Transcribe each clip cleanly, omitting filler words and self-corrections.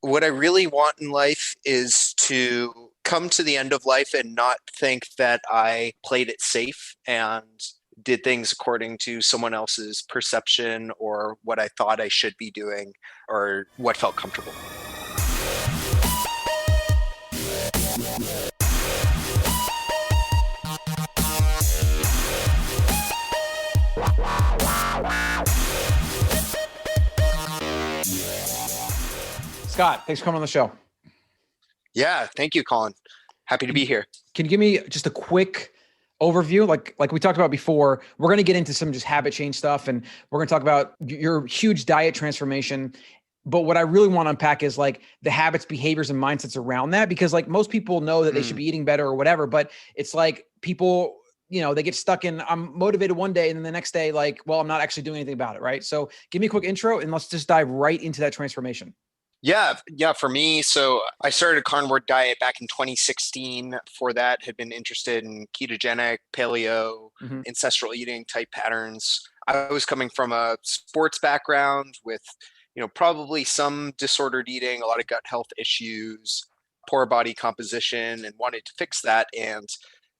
What I really want in life is to come to the end of life and not think that I played it safe and did things according to someone else's perception or what I thought I should be doing or what felt comfortable. Scott, thanks for coming on the show. Yeah, thank you, Colin. Happy to be here. Can you give me just a quick overview? Like we talked about before, we're going to get into some just habit change stuff, and we're going to talk about your huge diet transformation. But what I really want to unpack is like the habits, behaviors, and mindsets around that, because like most people know that they should be eating better or whatever, but it's like people, they get stuck in, I'm motivated one day, and then the next day, like, well, I'm not actually doing anything about it, right? So give me a quick intro, and let's just dive right into that transformation. Yeah. For me, so I started a carnivore diet back in 2016. Before that, had been interested in ketogenic, paleo, Mhm. ancestral eating type patterns. I was coming from a sports background with, probably some disordered eating, a lot of gut health issues, poor body composition, and wanted to fix that. And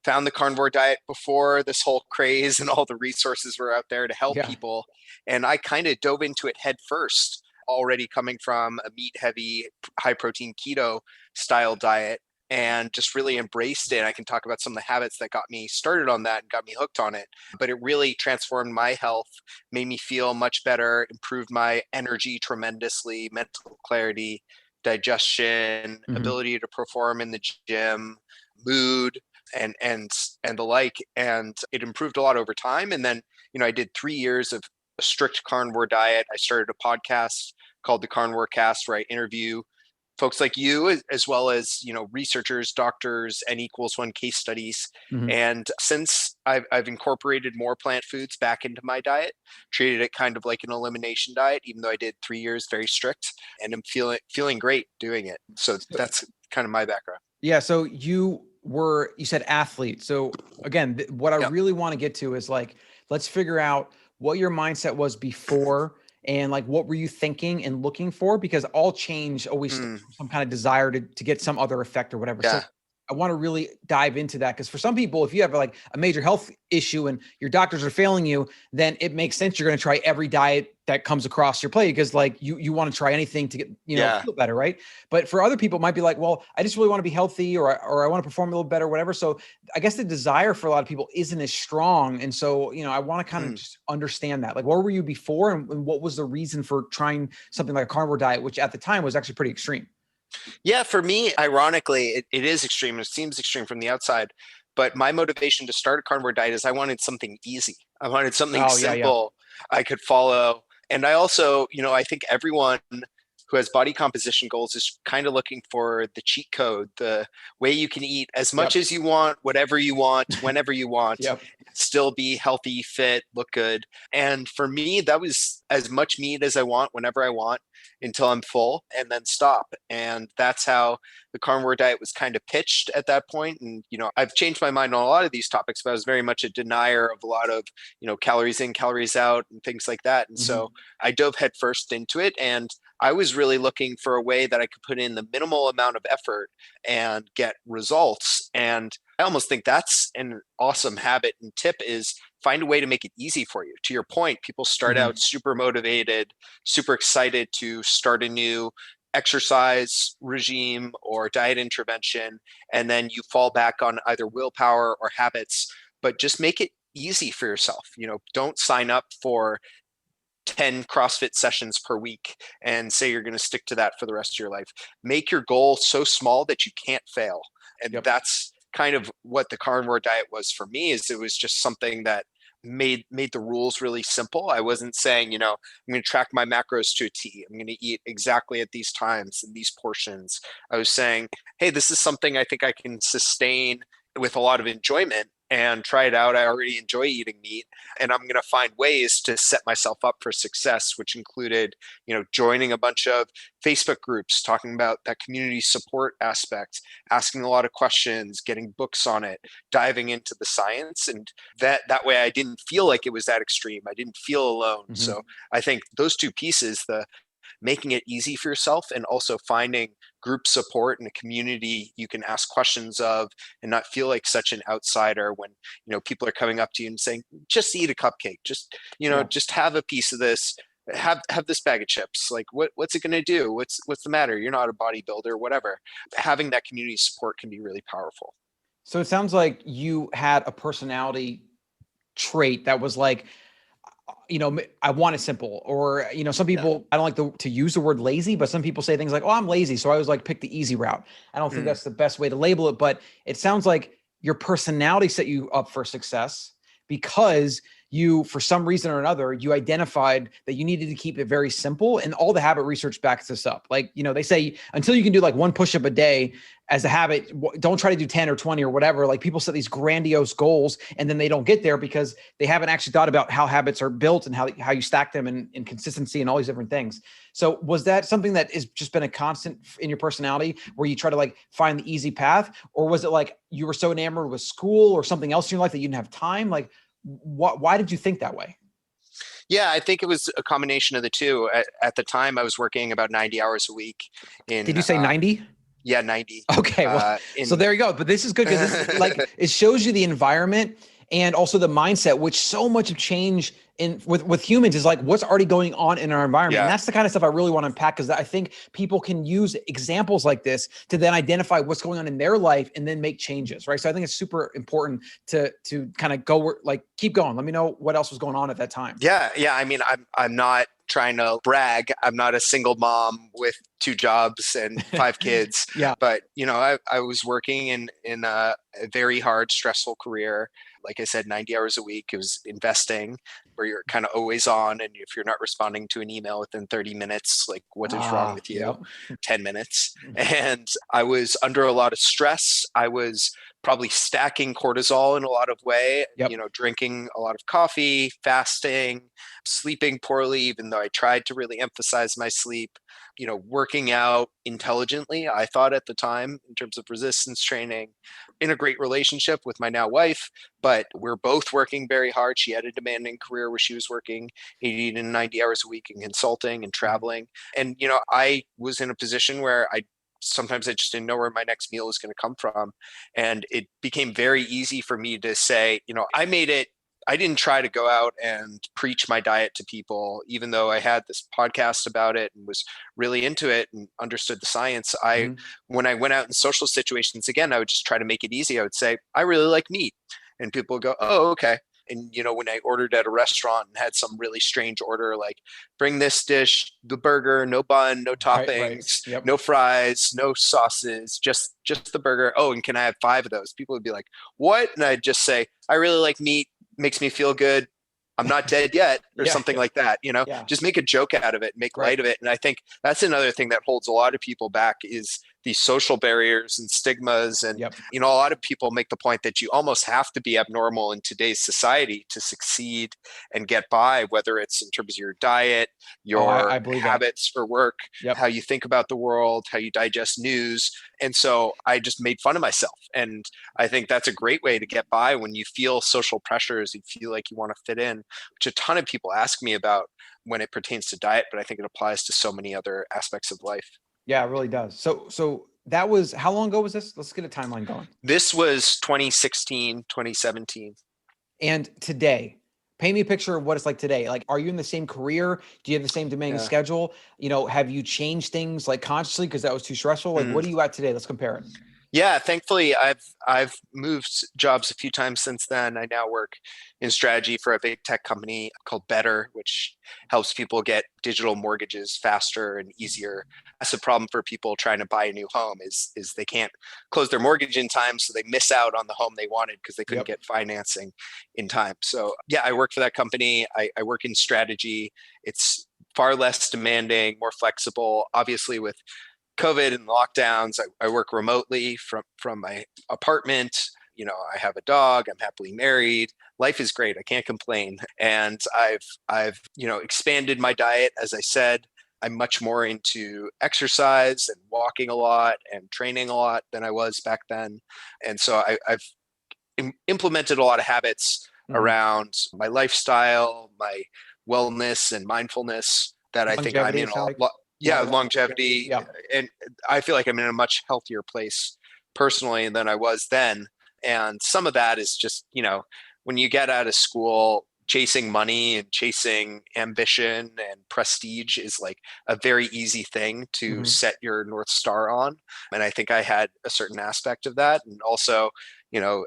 found the carnivore diet before this whole craze and all the resources were out there to help Yeah. people. And I kind of dove into it head first, already coming from a meat heavy, high protein keto style diet, and just really embraced it. I can talk about some of the habits that got me started on that and got me hooked on it. But it really transformed my health, made me feel much better, improved my energy tremendously, mental clarity, digestion, Mhm. ability to perform in the gym, mood, and the like. And it improved a lot over time. And then, I did 3 years of a strict carnivore diet. I started a podcast called the Carnivore Cast, where I interview folks like you, as well as researchers, doctors, N equals one case studies. Mhm. And since I've incorporated more plant foods back into my diet, treated it kind of like an elimination diet, even though I did 3 years very strict, and I'm feeling great doing it. So So, that's kind of my background. yeah. So you said athlete. So again, what I Yep. really want to get to is like, let's figure out what your mindset was before and like, what were you thinking and looking for? Because all change always starts Mm, from some kind of desire to get some other effect or whatever. So yeah. I want to really dive into that. Cause for some people, if you have like a major health issue and your doctors are failing you, then it makes sense. You're going to try every diet that comes across your plate because like you want to try anything to get, Yeah. feel better. Right. But for other people, it might be like, well, I just really want to be healthy, or I want to perform a little better, whatever. So I guess the desire for a lot of people isn't as strong. And so, I want to kind of Mm. just understand that. Like, where were you before, and what was the reason for trying something like a carnivore diet, which at the time was actually pretty extreme? Yeah, for me, ironically, it is extreme. It seems extreme from the outside, but my motivation to start a carnivore diet is I wanted something easy. I wanted something Oh, yeah, yeah. simple I could follow. And I also, I think everyone who has body composition goals is kind of looking for the cheat code, the way you can eat as much Yep. as you want, whatever you want, whenever you want, Yep. still be healthy, fit, look good. And for me, that was as much meat as I want, whenever I want, until I'm full, and then stop. And that's how the carnivore diet was kind of pitched at that point. And, I've changed my mind on a lot of these topics, but I was very much a denier of a lot of, calories in, calories out, and things like that. And Mhm. so I dove headfirst into it. And I was really looking for a way that I could put in the minimal amount of effort and get results. And I almost think that's an awesome habit and tip, is find a way to make it easy for you. To your point, people start out Mhm. super motivated, super excited to start a new exercise regime or diet intervention, and then you fall back on either willpower or habits. But just make it easy for yourself. Don't sign up for 10 CrossFit sessions per week and say you're going to stick to that for the rest of your life. Make your goal so small that you can't fail. And Yep. that's kind of what the carnivore diet was for me. Is it was just something that made the rules really simple. I wasn't saying, I'm going to track my macros to a T. I'm going to eat exactly at these times and these portions. I was saying, hey, this is something I think I can sustain with a lot of enjoyment, and try it out. I already enjoy eating meat, and I'm going to find ways to set myself up for success, which included, joining a bunch of Facebook groups, talking about that community support aspect, asking a lot of questions, getting books on it, diving into the science. And that way I didn't feel like it was that extreme. I didn't feel alone. Mhm. So I think those two pieces, the making it easy for yourself and also finding group support and a community you can ask questions of and not feel like such an outsider when, people are coming up to you and saying, just eat a cupcake, just, Yeah. just have a piece of this, have this bag of chips. Like what's it going to do? What's the matter? You're not a bodybuilder, whatever. Having that community support can be really powerful. So it sounds like you had a personality trait that was like, I want it simple, or, some people, I don't like to use the word lazy, but some people say things like, oh, I'm lazy, so I always like pick the easy route. I don't think that's the best way to label it, but it sounds like your personality set you up for success because you, for some reason or another, you identified that you needed to keep it very simple, and all the habit research backs this up. Like, they say until you can do like one push-up a day as a habit, don't try to do 10 or 20 or whatever. Like, people set these grandiose goals and then they don't get there because they haven't actually thought about how habits are built and how you stack them in consistency and all these different things. So was that something that has just been a constant in your personality where you try to like find the easy path, or was it like you were so enamored with school or something else in your life that you didn't have time? Like, why did you think that way? Yeah, I think it was a combination of the two. At the time, I was working about 90 hours a week. Did you say 90? Yeah, 90. Okay, well, so there you go. But this is good because this is like, it shows you the environment and also the mindset, which so much of change with humans is like what's already going on in our environment. Yeah. And that's the kind of stuff I really want to unpack, because I think people can use examples like this to then identify what's going on in their life and then make changes, right? So I think it's super important to kind of keep going. Let me know what else was going on at that time. Yeah. I mean, I'm not trying to brag. I'm not a single mom with 2 jobs and 5 kids. Yeah. But, I was working in a very hard, stressful career. Like I said, 90 hours a week. It was investing where you're kind of always on. And if you're not responding to an email within 30 minutes, like what is wrong with you? Yep. 10 minutes. And I was under a lot of stress. I was probably stacking cortisol in a lot of way, Yep. Drinking a lot of coffee, fasting, sleeping poorly, even though I tried to really emphasize my sleep, working out intelligently, I thought at the time in terms of resistance training, in a great relationship with my now wife, but we're both working very hard. She had a demanding career where she was working 80 to 90 hours a week in consulting and traveling. And, I was in a position where sometimes I just didn't know where my next meal was going to come from. And it became very easy for me to say, I didn't try to go out and preach my diet to people, even though I had this podcast about it and was really into it and understood the science. When I went out in social situations, again, I would just try to make it easy. I would say, I really like meat. And people would go, oh, okay. And, when I ordered at a restaurant and had some really strange order, like bring this dish, the burger, no bun, no toppings, Right. Yep. no fries, no sauces, just the burger. Oh, and can I have 5 of those? People would be like, what? And I'd just say, I really like meat. Makes me feel good. I'm not dead yet, or something like that, just make a joke out of it, make light of it. And I think that's another thing that holds a lot of people back is these social barriers and stigmas. And, a lot of people make the point that you almost have to be abnormal in today's society to succeed and get by, whether it's in terms of your diet, your habits for work, how you think about the world, how you digest news. And so I just made fun of myself. And I think that's a great way to get by when you feel social pressures, you feel like you want to fit in, which a ton of people ask me about when it pertains to diet, but I think it applies to so many other aspects of life. Yeah, it really does. So that was, how long ago was this? Let's get a timeline going. This was 2016, 2017. And today, paint me a picture of what it's like today. Like, are you in the same career? Do you have the same demanding schedule? Have you changed things like consciously because that was too stressful? Like, what are you at today? Let's compare it. Yeah, thankfully, I've moved jobs a few times since then. I now work in strategy for a big tech company called Better, which helps people get digital mortgages faster and easier. That's a problem for people trying to buy a new home is they can't close their mortgage in time, so they miss out on the home they wanted because they couldn't get financing in time. So yeah, I work for that company. I work in strategy. It's far less demanding, more flexible. Obviously, with COVID and lockdowns, I work remotely from my apartment. I have a dog. I'm happily married. Life is great. I can't complain. And I've expanded my diet. As I said, I'm much more into exercise and walking a lot and training a lot than I was back then. And so I've implemented a lot of habits around my lifestyle, my wellness and mindfulness that I think I'm Longevity, in it sounds like. yeah, longevity. Yeah. And I feel like I'm in a much healthier place personally than I was then. And some of that is just, when you get out of school, chasing money and chasing ambition and prestige is like a very easy thing to Hmm. set your North Star on. And I think I had a certain aspect of that. And also,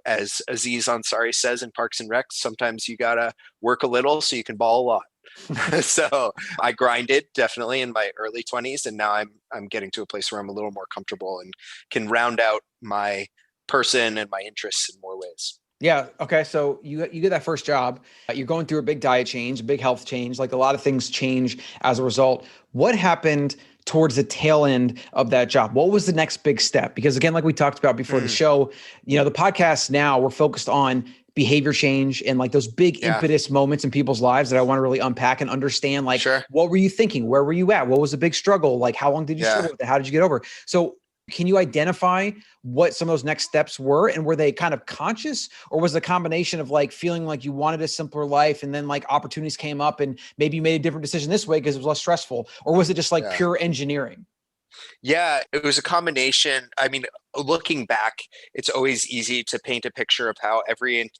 as Aziz Ansari says in Parks and Rec, sometimes you gotta work a little so you can ball a lot. So I grinded definitely in my early 20s, and now I'm getting to a place where I'm a little more comfortable and can round out my person and my interests in more ways. Yeah. Okay. So you get that first job. You're going through a big diet change, a big health change. Like a lot of things change as a result. What happened towards the tail end of that job? What was the next big step? Because again, like we talked about before the show, the podcast now we're focused on behavior change and like those big Yeah, impetus moments in people's lives that I want to really unpack and understand. Like, sure. what were you thinking? Where were you at? What was the big struggle? Like, how long did you Yeah. struggle with it? How did you get over? So can you identify what some of those next steps were, and were they kind of conscious, or was it a combination of like feeling like you wanted a simpler life and then like opportunities came up and maybe you made a different decision this way because it was less stressful, or was it just like Yeah. pure engineering? Yeah, it was a combination. I mean, looking back, it's always easy to paint a picture of how every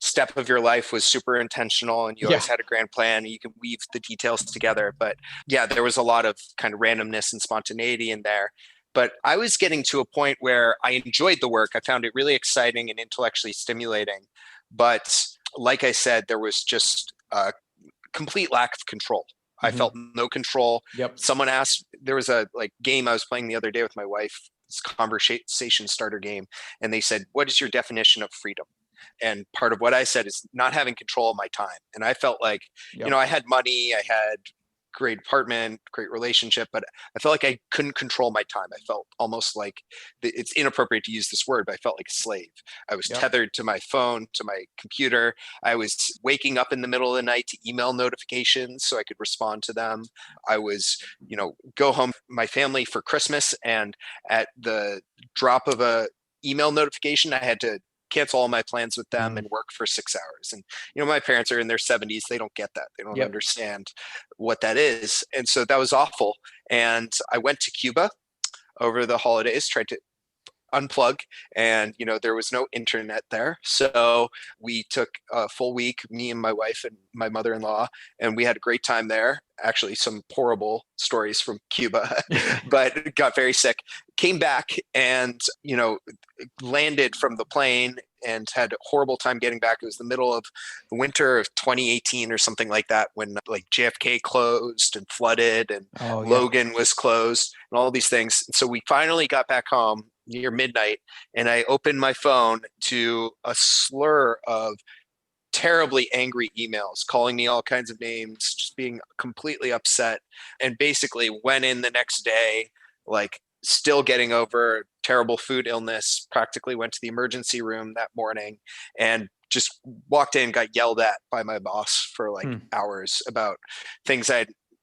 step of your life was super intentional and you Yeah. always had a grand plan and you can weave the details together. But yeah, there was a lot of kind of randomness and spontaneity in there. But I was getting to a point where I enjoyed the work. I found it really exciting and intellectually stimulating. But like I said, there was just a complete lack of control. I Mm-hmm. felt no control. Yep. Someone asked, there was a game I was playing the other day with my wife, this conversation starter game, and they said, "What is your definition of freedom?" And part of what I said is not having control of my time. And I felt like, Yep. I had money, I had great apartment, great relationship, but I felt like I couldn't control my time. I felt almost like it's inappropriate to use this word, but I felt like a slave. I was Yep. tethered to my phone, to my computer. I was waking up in the middle of the night to email notifications so I could respond to them. I was, go home my family for Christmas, and at the drop of a email notification, I had to cancel all my plans with them Mm. and work for 6 hours. And my parents are in their 70s, they don't get that, they don't Yep. understand what that is. And so that was awful. And I went to Cuba over the holidays, tried to unplug, and there was no internet there, so we took a full week, me and my wife and my mother-in-law, and we had a great time there. Actually, some horrible stories from Cuba, but got very sick, came back, and landed from the plane and had a horrible time getting back. It was the middle of the winter of 2018 or something like that, when like JFK closed and flooded, and Oh yeah. Logan was closed and all these things. So we finally got back home near midnight, and I opened my phone to a slur of terribly angry emails calling me all kinds of names, just being completely upset, and basically went in the next day, like still getting over terrible food illness, practically went to the emergency room that morning, and just walked in, got yelled at by my boss for like hours about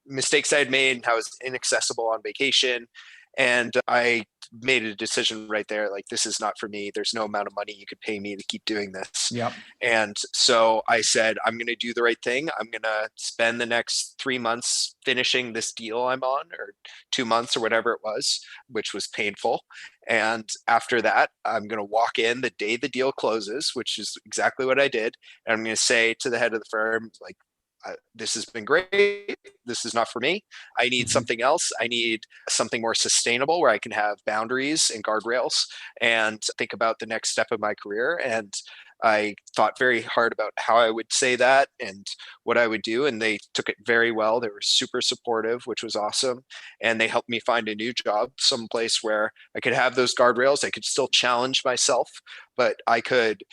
mistakes I'd made and how I was inaccessible on vacation. And I made a decision right there, like, this is not for me. There's no amount of money you could pay me to keep doing this. Yep. And so I said, I'm going to do the right thing. I'm going to spend the next 3 months finishing this deal I'm on, or 2 months or whatever it was, which was painful. And after that, I'm going to walk in the day the deal closes, which is exactly what I did. And I'm going to say to the head of the firm, like, this has been great. This is not for me. I need something else. I need something more sustainable where I can have boundaries and guardrails and think about the next step of my career. And I thought very hard about how I would say that and what I would do. And they took it very well. They were super supportive, which was awesome. And they helped me find a new job, someplace where I could have those guardrails. I could still challenge myself, but I could,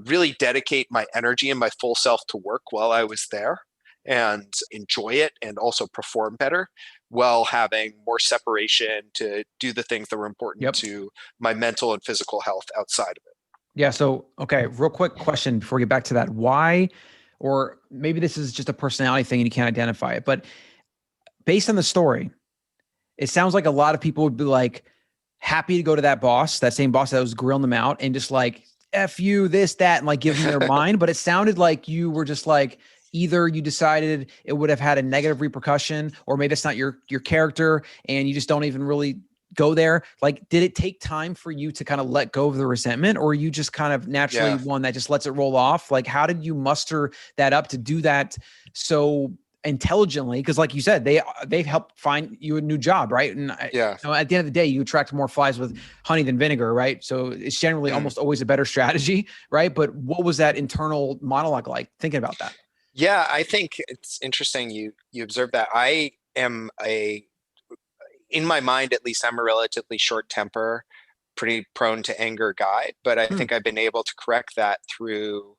really dedicate my energy and my full self to work while I was there, and enjoy it, and also perform better, while having more separation to do the things that were important to my mental and physical health outside of it. Yeah. So, okay, real quick question before we get back to that. Why, or maybe this is just a personality thing and you can't identify it, but based on the story, it sounds like a lot of people would be like happy to go to that boss, that same boss that was grilling them out, and just like, F you, this, that, and like give them their mind. But it sounded like you were just like either you decided it would have had a negative repercussion, or maybe it's not your character and you just don't even really go there? Like, did it take time for you to kind of let go of the resentment, or you just kind of naturally Yeah. one that just lets it roll off? Like, how did you muster that up to do that so intelligently? Because like you said, they've helped find you a new job, right? And Yeah. at the end of the day, you attract more flies with honey than vinegar, right? So it's generally almost always a better strategy, right? But what was that internal monologue like thinking about that? Yeah, I think it's interesting you observe that. In my mind at least, I'm a relatively short temper, pretty prone to anger guy, but I Hmm. think I've been able to correct that through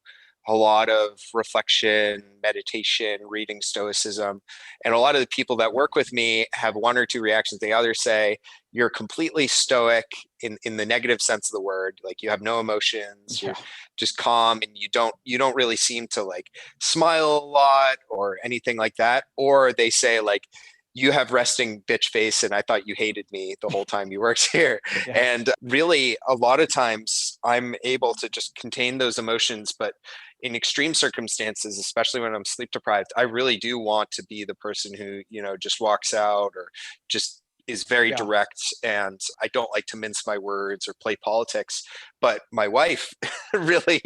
a lot of reflection, meditation, reading Stoicism. And a lot of the people that work with me have one or two reactions. They either say, you're completely stoic in the negative sense of the word, like you have no emotions, you're Yeah. just calm and you don't really seem to like smile a lot or anything like that. Or they say like, you have resting bitch face and I thought you hated me the whole time you worked here. Yeah. And really a lot of times I'm able to just contain those emotions, but in extreme circumstances, especially when I'm sleep deprived, I really do want to be the person who, just walks out or just is very Yeah. direct, and I don't like to mince my words or play politics. But my wife really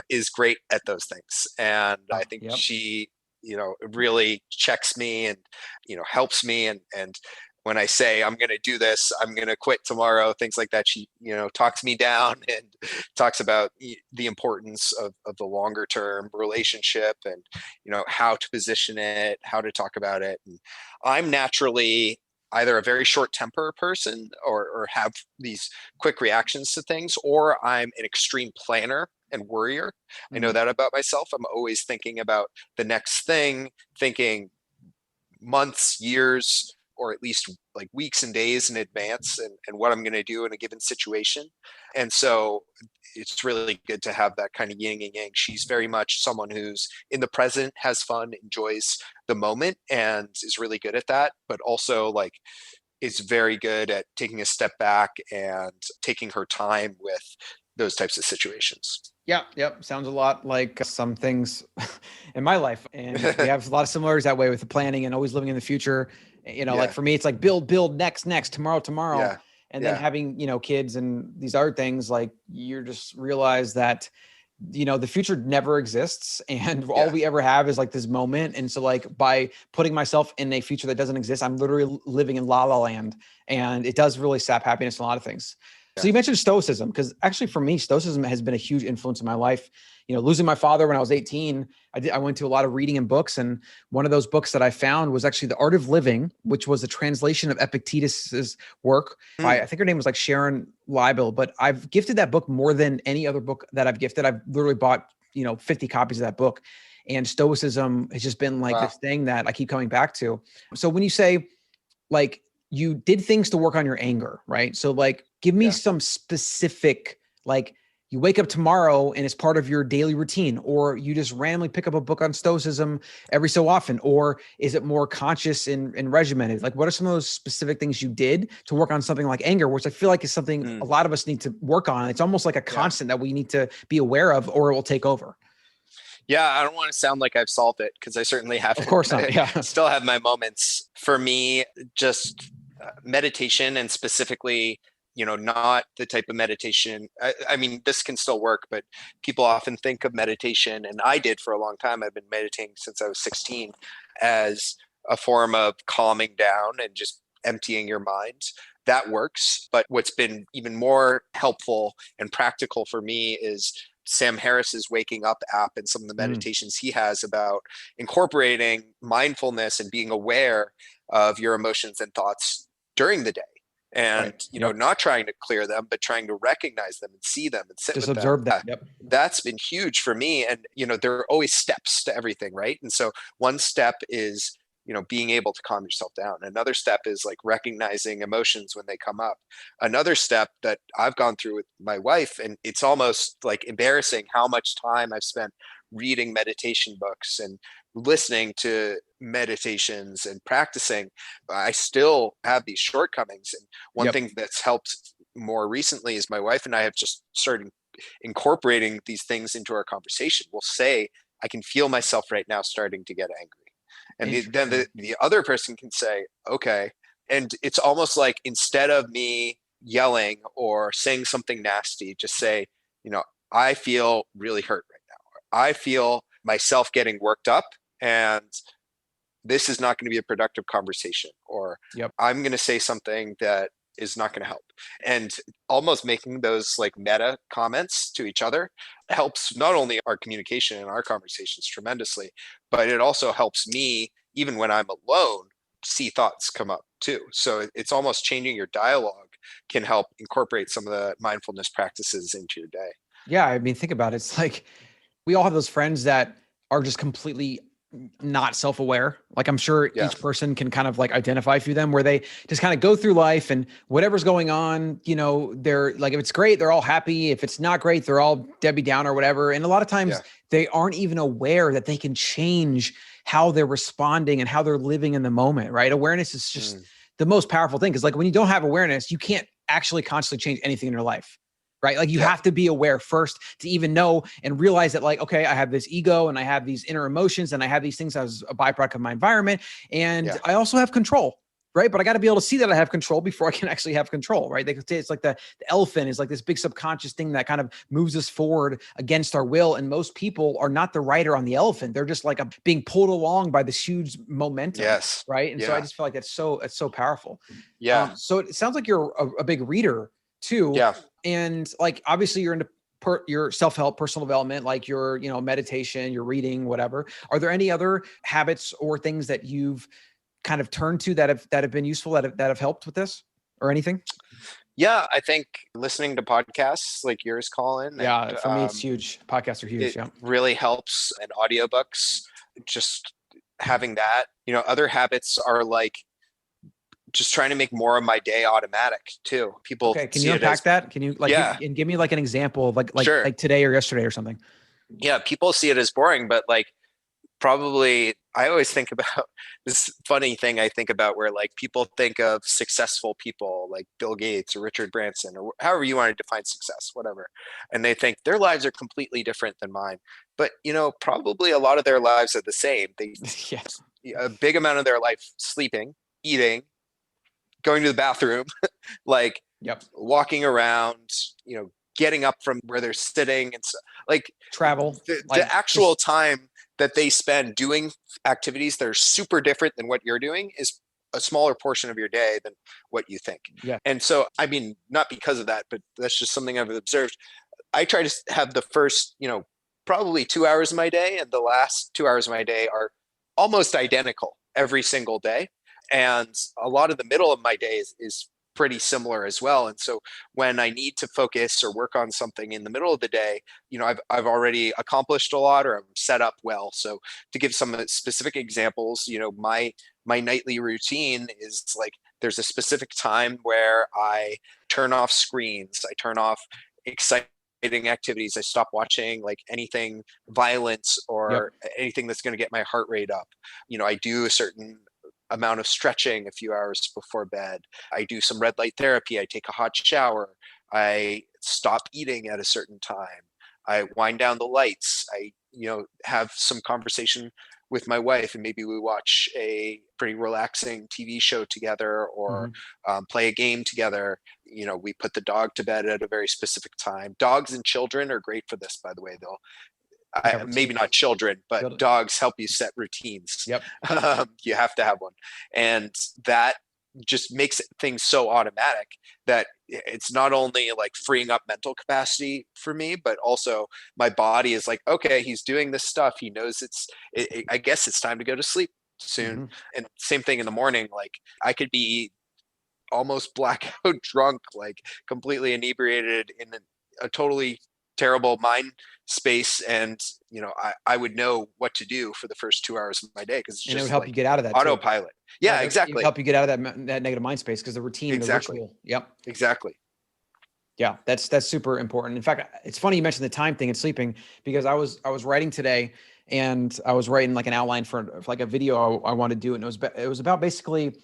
is great at those things. And I think Yep. she, really checks me and, helps me. And when I say I'm going to do this, I'm going to quit tomorrow, things like that, she, talks me down and talks about the importance of the longer term relationship and, how to position it, how to talk about it. And I'm naturally either a very short temper person or have these quick reactions to things, or I'm an extreme planner and worrier. I know Mm. that about myself. I'm always thinking about the next thing, thinking months, years, or at least like weeks and days in advance, and what I'm going to do in a given situation. And so it's really good to have that kind of yin and yang. She's very much someone who's in the present, has fun, enjoys the moment, and is really good at that, but also like is very good at taking a step back and taking her time with those types of situations. Yeah, yep. Sounds a lot like some things in my life. And we have a lot of similarities that way with the planning and always living in the future. Like Yeah, for me, it's like build, next, tomorrow. yeah, And then yeah, having, kids and these other things, like you're just realize that, the future never exists and all yeah, we ever have is like this moment. And so like by putting myself in a future that doesn't exist, I'm literally living in la la land, and it does really sap happiness in a lot of things. So yeah. you mentioned Stoicism, because actually for me, Stoicism has been a huge influence in my life. Losing my father when I was 18, I went to a lot of reading and books. And one of those books that I found was actually The Art of Living, which was a translation of Epictetus's work by, Hmm. I think her name was like Sharon Liebel, but I've gifted that book more than any other book that I've gifted. I've literally bought, 50 copies of that book. And Stoicism has just been like Wow. this thing that I keep coming back to. So when you say like you did things to work on your anger, right? So like give me Yeah. some specific, like you wake up tomorrow and it's part of your daily routine, or you just randomly pick up a book on stoicism every so often, or is it more conscious and regimented? Like what are some of those specific things you did to work on something like anger, which I feel like is something a Mm. lot of us need to work on. It's almost like a Yeah. constant that we need to be aware of, or it will take over. Yeah, I don't want to sound like I've solved it because I certainly Of haven't. course not. I Yeah. still have my moments. For me, just meditation, and specifically, not the type of meditation. I mean, this can still work, but people often think of meditation, and I did for a long time. I've been meditating since I was 16 as a form of calming down and just emptying your mind. That works. But what's been even more helpful and practical for me is Sam Harris's Waking Up app and some of the Mm, meditations he has about incorporating mindfulness and being aware of your emotions and thoughts during the day. And, right. Yep. not trying to clear them, but trying to recognize them and see them and sit Just with them. observe that. Yep. That's been huge for me. And, there are always steps to everything, right? And so one step is, being able to calm yourself down. Another step is like recognizing emotions when they come up. Another step that I've gone through with my wife, and it's almost like embarrassing how much time I've spent reading meditation books and listening to meditations and practicing. I still have these shortcomings. And one Yep. thing that's helped more recently is my wife and I have just started incorporating these things into our conversation. We'll say I can feel myself right now starting to get angry. And then Interesting. the other person can say, okay. And it's almost like instead of me yelling or saying something nasty, just say, I feel really hurt right now. I feel myself getting worked up, and this is not going to be a productive conversation, or Yep. I'm going to say something that is not going to help. And almost making those like meta comments to each other helps not only our communication and our conversations tremendously, but it also helps me, even when I'm alone, see thoughts come up too. So it's almost changing your dialogue can help incorporate some of the mindfulness practices into your day. Yeah. I mean, think about it. It's like we all have those friends that are just completely not self-aware. Like I'm sure Yeah. each person can kind of like identify through them where they just kind of go through life and whatever's going on, they're like, if it's great, they're all happy. If it's not great, they're all Debbie Downer or whatever. And a lot of times they aren't even aware that they can change how they're responding and how they're living in the moment, right? Awareness is just the most powerful thing. Cause like when you don't have awareness, you can't actually consciously change anything in your life. Right? Like you have to be aware first to even know and realize that like, okay, I have this ego and I have these inner emotions and I have these things as a byproduct of my environment. And I also have control, right? But I got to be able to see that I have control before I can actually have control, right? They could say it's like the elephant is like this big subconscious thing that kind of moves us forward against our will. And most people are not the rider on the elephant. They're just like being pulled along by this huge momentum. Yes. Right. And so I just feel like it's so powerful. Yeah. So it sounds like you're a big reader too. Yeah. And like, obviously you're into your self-help, personal development, like your, meditation, your reading, whatever. Are there any other habits or things that you've kind of turned to that have been useful, that have helped with this or anything? Yeah. I think listening to podcasts like yours, Colin. Yeah. And, for me, it's huge. Podcasts are huge. It really helps, and audiobooks, just having that. Other habits are like just trying to make more of my day automatic too. People can you unpack that? Can you give me like an example of Sure. like today or yesterday or something? Yeah, people see it as boring, but like probably I always think about this funny thing I think about where like people think of successful people like Bill Gates or Richard Branson or however you want to define success, whatever. And they think their lives are completely different than mine. But probably a lot of their lives are the same. They a big amount of their life sleeping, eating, going to the bathroom, like walking around, getting up from where they're sitting, and so like travel, the actual time that they spend doing activities that are super different than what you're doing is a smaller portion of your day than what you think. Yeah. And so, I mean, not because of that, but that's just something I've observed. I try to have the first, probably 2 hours of my day and the last 2 hours of my day are almost identical every single day. And a lot of the middle of my day is pretty similar as well. And so when I need to focus or work on something in the middle of the day, I've already accomplished a lot, or I'm set up well. So to give some specific examples, my nightly routine is like there's a specific time where I turn off screens, I turn off exciting activities, I stop watching like anything violent or anything that's going to get my heart rate up. I do a certain amount of stretching a few hours before bed. I do some red light therapy. I take a hot shower. I stop eating at a certain time. I wind down the lights. I, have some conversation with my wife, and maybe we watch a pretty relaxing TV show together, or play a game together. We put the dog to bed at a very specific time. Dogs and children are great for this, by the way. Maybe not children, but dogs help you set routines. Yep. You have to have one. And that just makes things so automatic that it's not only like freeing up mental capacity for me, but also my body is like, okay, he's doing this stuff. He knows I guess it's time to go to sleep soon. And same thing in the morning. Like I could be almost blackout drunk, like completely inebriated in a totally terrible mind space, and I would know what to do for the first 2 hours of my day, because it's just it would help like you get out of that autopilot. Yeah, exactly. It would help you get out of that negative mind space, because the routine, the ritual. Yep. Exactly. Yeah, that's super important. In fact, it's funny you mentioned the time thing and sleeping, because I was writing today, and I was writing like an outline for like a video I wanted to do, and it was about basically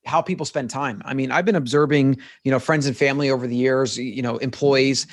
how people spend time. I mean, I've been observing, friends and family over the years, employees.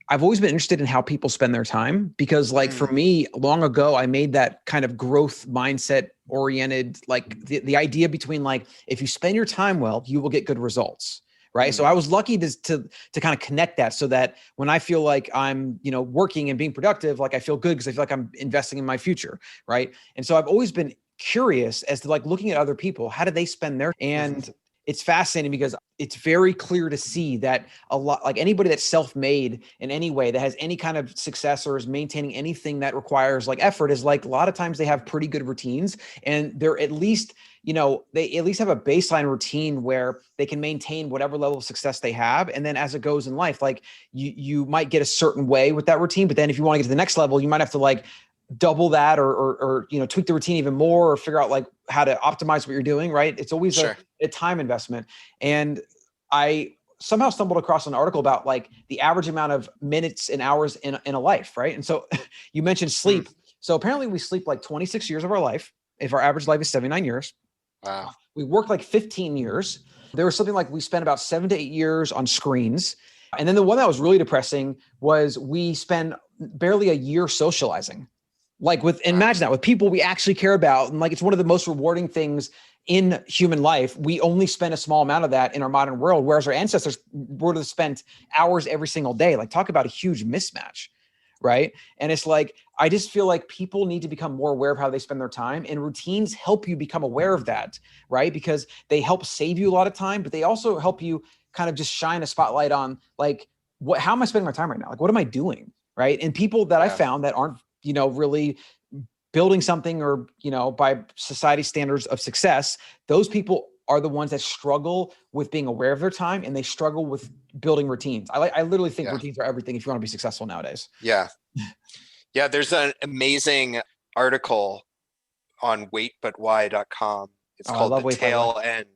I've always been interested in how people spend their time, because like for me, long ago, I made that kind of growth mindset oriented, like the idea between like, if you spend your time well, you will get good results. Right. So I was lucky to kind of connect that, so that when I feel like I'm, working and being productive, like I feel good because I feel like I'm investing in my future. Right. And so I've always been curious as to like looking at other people, how do they spend their, and it's fascinating because it's very clear to see that a lot, like anybody that's self-made in any way, that has any kind of success or is maintaining anything that requires like effort, is like a lot of times they have pretty good routines, and they're at least, they at least have a baseline routine where they can maintain whatever level of success they have. And then as it goes in life, like you might get a certain way with that routine, but then if you want to get to the next level, you might have to like double that or tweak the routine even more, or figure out like how to optimize what you're doing. Right. It's always a time investment. And I somehow stumbled across an article about like the average amount of minutes and hours in a life. Right. And so you mentioned sleep. So apparently we sleep like 26 years of our life, if our average life is 79 years. Wow. We work like 15 years. There was something like we spent about 7 to 8 years on screens. And then the one that was really depressing was we spend barely a year socializing. Like imagine that with people we actually care about. And like, it's one of the most rewarding things in human life. We only spend a small amount of that in our modern world, whereas our ancestors would have spent hours every single day. Like, talk about a huge mismatch. Right. And it's like, I just feel like people need to become more aware of how they spend their time, and routines help you become aware of that. Right. Because they help save you a lot of time, but they also help you kind of just shine a spotlight on like, how am I spending my time right now? Like, what am I doing? Right. And people that I found that aren't, really building something or, by society standards of success, those people are the ones that struggle with being aware of their time, and they struggle with building routines. I literally think routines are everything if you want to be successful nowadays. Yeah. Yeah. There's an amazing article on waitbutwhy.com. It's called The Tail End.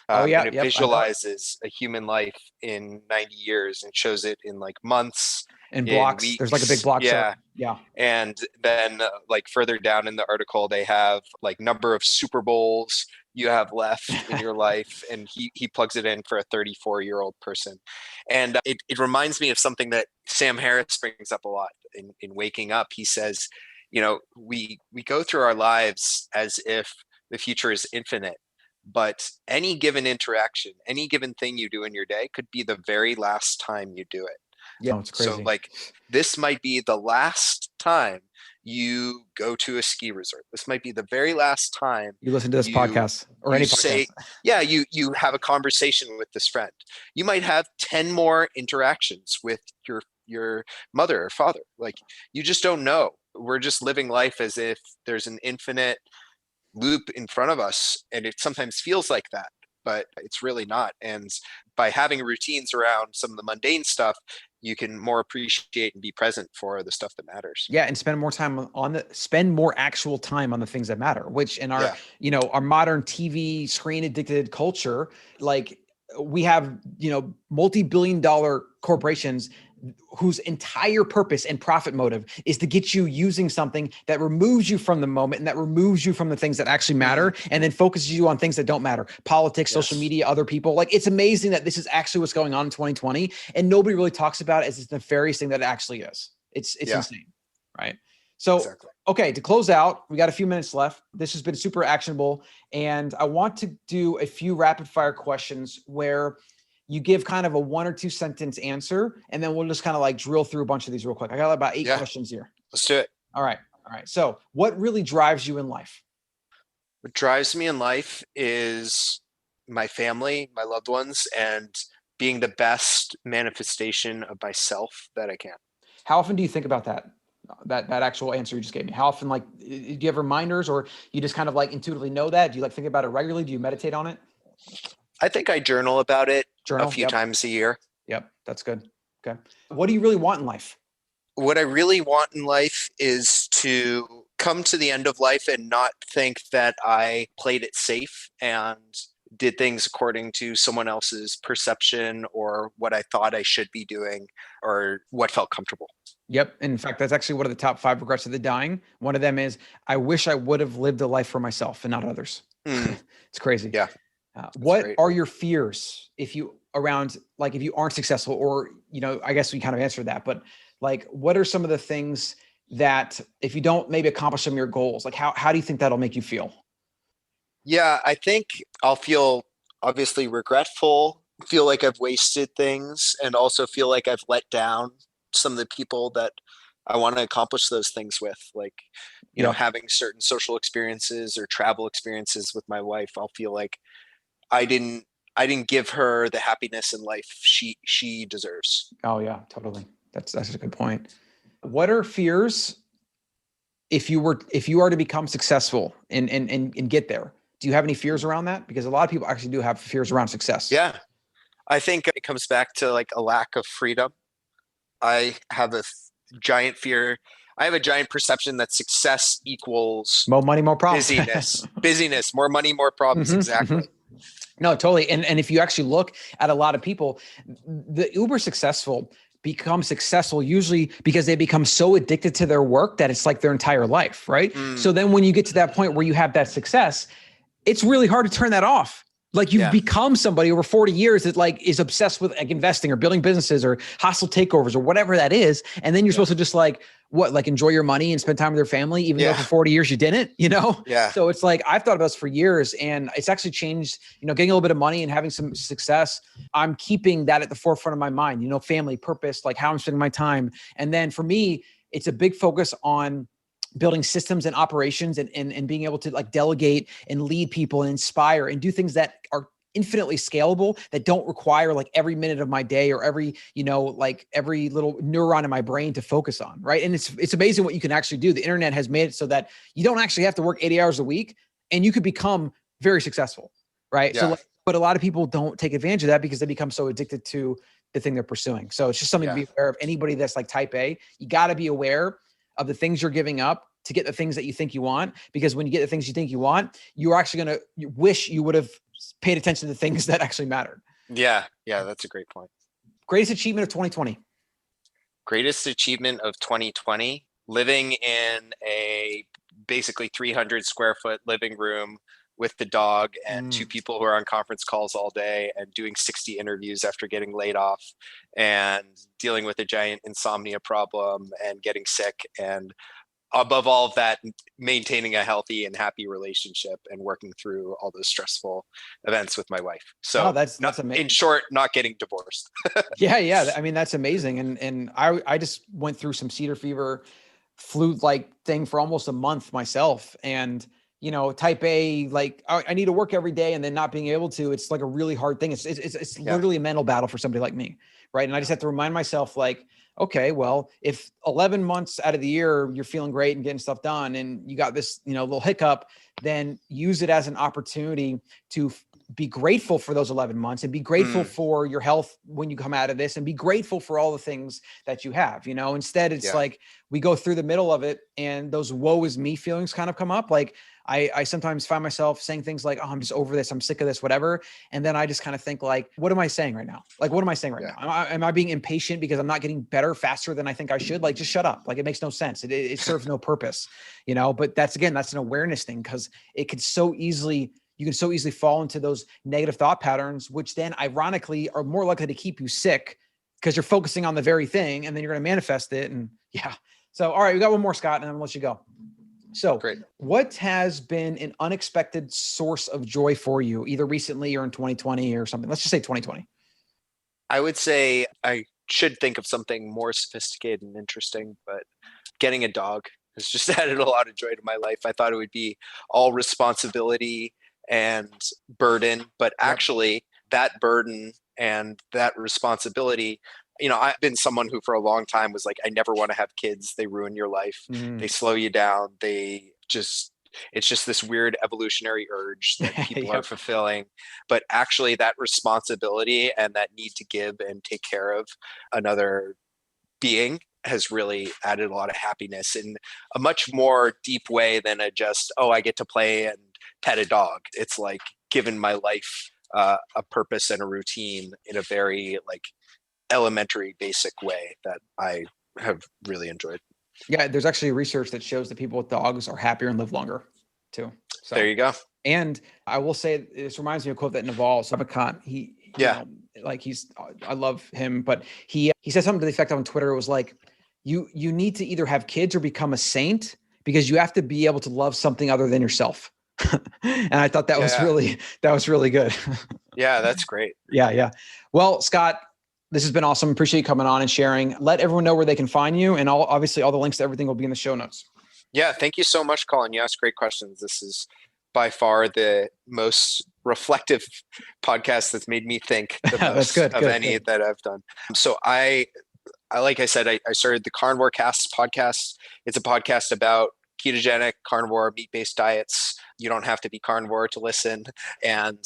And it visualizes a human life in 90 years and shows it in like months, in blocks. Weeks. There's like a big block chart. Yeah. And then like further down in the article, they have like number of Super Bowls you have left in your life. And he plugs it in for a 34-year-old person. And it reminds me of something that Sam Harris brings up a lot in Waking Up. He says, we go through our lives as if the future is infinite. But any given interaction, any given thing you do in your day could be the very last time you do it. Yeah, it's crazy. So like this might be the last time you go to a ski resort. This might be the very last time you listen to this podcast or any podcast. You have a conversation with this friend. You might have 10 more interactions with your mother or father. Like, you just don't know. We're just living life as if there's an infinite loop in front of us, and it sometimes feels like that, but it's really not. And by having routines around some of the mundane stuff, you can more appreciate and be present for the stuff that matters. Yeah, and spend more actual time on the things that matter, which in our our modern TV screen addicted culture, like we have multi-billion-dollar corporations whose entire purpose and profit motive is to get you using something that removes you from the moment and that removes you from the things that actually matter, and then focuses you on things that don't matter. Politics, social media, other people. Like, it's amazing that this is actually what's going on in 2020, and nobody really talks about it as this nefarious thing that it actually is. It's insane. Right. So, okay, to close out, we got a few minutes left. This has been super actionable, and I want to do a few rapid fire questions where you give kind of a 1 or 2 sentence answer, and then we'll just kind of like drill through a bunch of these real quick. I got about 8 questions here. Let's do it. All right. So what really drives you in life? What drives me in life is my family, my loved ones, and being the best manifestation of myself that I can. How often do you think about that actual answer you just gave me? How often, like, do you have reminders, or you just kind of like intuitively know that? Do you like think about it regularly? Do you meditate on it? I think I journal about it a few times a year. Yep. That's good. Okay. What do you really want in life? What I really want in life is to come to the end of life and not think that I played it safe and did things according to someone else's perception or what I thought I should be doing or what felt comfortable. Yep. In fact, that's actually one of the top 5 regrets of the dying. One of them is, I wish I would have lived a life for myself and not others. It's crazy. Yeah. What are your fears? If you around like, if you aren't successful, or, I guess we kind of answered that, but like, what are some of the things that if you don't maybe accomplish some of your goals, like how do you think that'll make you feel? Yeah, I think I'll feel obviously regretful, feel like I've wasted things, and also feel like I've let down some of the people that I want to accomplish those things with. Like, Yeah. having certain social experiences or travel experiences with my wife, I'll feel like I didn't I didn't give her the happiness in life she deserves. Oh yeah, totally. That's a good point. What are fears if you are to become successful and get there? Do you have any fears around that? Because a lot of people actually do have fears around success. Yeah, I think it comes back to like a lack of freedom. I have a giant fear. I have a giant perception that success equals More money, more problems. busyness, more money, more problems. Hmm. Exactly. No, totally. And if you actually look at a lot of people, the uber successful become successful usually because they become so addicted to their work that it's like their entire life, right? Mm, So then when you get to that point where you have that success, it's really hard to turn that off. Like, you've yeah. become somebody over 40 years that like is obsessed with like investing or building businesses or hostile takeovers or whatever that is. And then you're Yeah. supposed to just like, enjoy your money and spend time with your family, even though Yeah. for 40 years you didn't, Yeah. So it's like, I've thought about this for years, and it's actually changed, getting a little bit of money and having some success. I'm keeping that at the forefront of my mind, family, purpose, like how I'm spending my time. And then for me, it's a big focus on building systems and operations, and being able to like delegate and lead people and inspire and do things that are infinitely scalable, that don't require like every minute of my day or every, like every little neuron in my brain to focus on. Right. And it's amazing what you can actually do. The internet has made it so that you don't actually have to work 80 hours a week, and you could become very successful. Right. So Yeah. like, but a lot of people don't take advantage of that because they become so addicted to the thing they're pursuing. So it's just something to Yeah. be aware of. Anybody that's like type A, you got to be aware of the things you're giving up to get the things that you think you want. Because when you get the things you think you want, you're actually going to wish you would have paid attention to the things that actually mattered. Yeah. Yeah. That's a great point. Greatest achievement of 2020. Greatest achievement of 2020, living in a basically 300 square foot living room with the dog and two Mm. people who are on conference calls all day and doing 60 interviews after getting laid off and dealing with a giant insomnia problem and getting sick, and above all of that, maintaining a healthy and happy relationship and working through all those stressful events with my wife. Oh, So that's amazing. in short, not getting divorced. Yeah. Yeah. I mean, that's amazing. And I just went through some cedar fever flu like thing for almost a month myself. And, type A, like I need to work every day, and then not being able to, it's like a really hard thing. It's Yeah. literally a mental battle for somebody like me. Right. And I just have to remind myself like, okay, well, if 11 months out of the year, you're feeling great and getting stuff done, and you got this, little hiccup, then use it as an opportunity to be grateful for those 11 months, and be grateful for your health when you come out of this, and be grateful for all the things that you have, instead it's Yeah. like we go through the middle of it and those woe is me feelings kind of come up. Like I sometimes find myself saying things like, oh, I'm just over this, I'm sick of this, whatever. And then I just kind of think like, what am I saying right now? Like, what am I saying right Yeah. now? Am I being impatient because I'm not getting better faster than I think I should? Like, just shut up. Like, it makes no sense. It serves no purpose, but that's an awareness thing, because you can so easily fall into those negative thought patterns, which then ironically are more likely to keep you sick, because you're focusing on the very thing, and then you're going to manifest it. And yeah. So, all right, we got one more, Scott, and then I'm gonna let you go. So Great. what has been an unexpected source of joy for you, either recently or in 2020 or something? Let's just say 2020. I would say I should think of something more sophisticated and interesting, but getting a dog has just added a lot of joy to my life. I thought it would be all responsibility and burden, but Yep. actually that burden and that responsibility, I've been someone who for a long time was like, I never want to have kids. They ruin your life. They slow you down. It's just this weird evolutionary urge that people are Yep. fulfilling. But actually that responsibility and that need to give and take care of another being has really added a lot of happiness in a much more deep way than I get to play and pet a dog. It's like given my life a purpose and a routine in a very like elementary, basic way that I have really enjoyed. Yeah. There's actually research that shows that people with dogs are happier and live longer too. So There you go. And I will say, this reminds me of a quote that Naval Ravikant, he, Yeah. like I love him, but he said something to the effect on Twitter. It was like, you need to either have kids or become a saint, because you have to be able to love something other than yourself. And I thought that was really good. Yeah, that's great. Yeah. Well, Scott, this has been awesome. Appreciate you coming on and sharing. Let everyone know where they can find you, and obviously all the links to everything will be in the show notes. Yeah, thank you so much, Colin. You asked great questions. This is by far the most reflective podcast that's made me think the most good, of any that I've done. So I like I said, I started the Carnivore Cast podcast. It's a podcast about ketogenic, carnivore, meat-based diets. You don't have to be carnivore to listen. And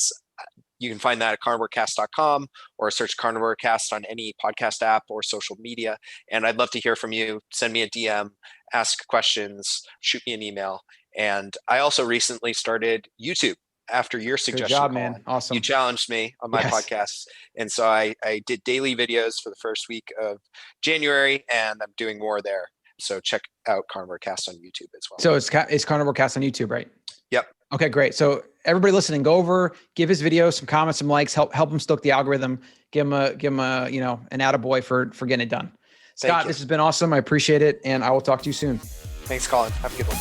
you can find that at carnivorecast.com, or search Carnivore Cast on any podcast app or social media. And I'd love to hear from you. Send me a DM, ask questions, shoot me an email. And I also recently started YouTube after your suggestion. Good job, Colin. man. Awesome. You challenged me on my podcast. And so I did daily videos for the first week of January, and I'm doing more there. So check out Carnivore Cast on YouTube as well. So it's Carnivore Cast on YouTube, right? Yep. Okay, great. So everybody listening, go over, give his video some comments, some likes, help him stoke the algorithm, give him a an attaboy for getting it done. Scott, this has been awesome. I appreciate it, and I will talk to you soon. Thanks, Colin. Have a good one.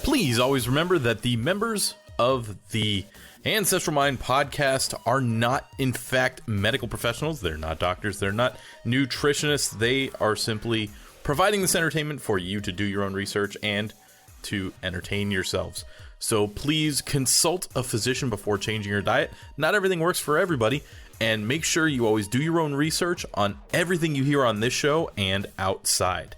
Please always remember that the members of the Ancestral Mind podcast are not, in fact, medical professionals. They're not doctors. They're not nutritionists. They are simply providing this entertainment for you to do your own research and to entertain yourselves. So please consult a physician before changing your diet. Not everything works for everybody, and make sure you always do your own research on everything you hear on this show and outside.